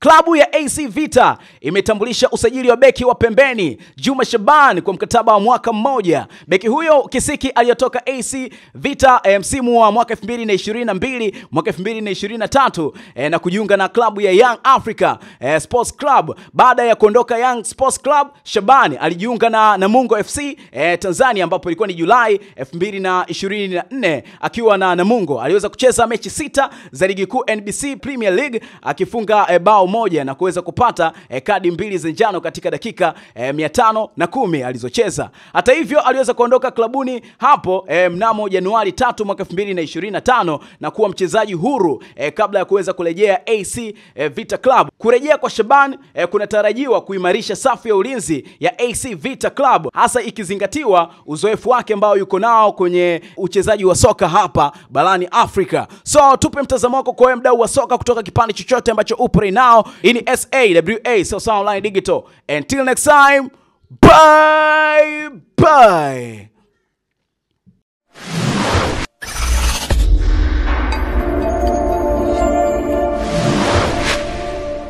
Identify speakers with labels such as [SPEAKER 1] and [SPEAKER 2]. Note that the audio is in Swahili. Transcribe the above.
[SPEAKER 1] Klabu ya AC Vita imetambulisha usajili wa beki wa pembeni Juma Shaban kwa mkataba wa mwaka mmoja. Beki huyo kisiki aliyotoka AC Vita msimu wa mwaka 2022 mwaka 2023 na kujiunga na klabu ya Young Africa Sports Club. Baada ya kuondoka Young Sports Club, Shaban alijiunga na Namungo FC Tanzania, ambapo ilikuwa ni Julai 2024. Akiwa na Namungo aliweza kucheza mechi 6 za ligi kuu NBC Premier League, akifunga bao moja na kuweza kupata kadi 2 za njano katika dakika 510 alizocheza. Hata hivyo aliweza kuondoka klabuni hapo mnamo Januari 3 mwaka 2025 na kuwa mchezaji huru kabla ya kuweza kurejea AC Vita Club. Kurejea kwa Shaban kunatarajiwa kuimarisha safu ya ulinzi ya AC Vita Club, hasa ikizingatiwa uzoefu wake ambao yuko nao kwenye uchezaji wa soka hapa barani Afrika. So tupe mtazamo wako kwa mdau wa soka kutoka kipande chochote ambacho upo right now. Hii ni SAWA Sawasawa Online Digital. Until next time, bye bye.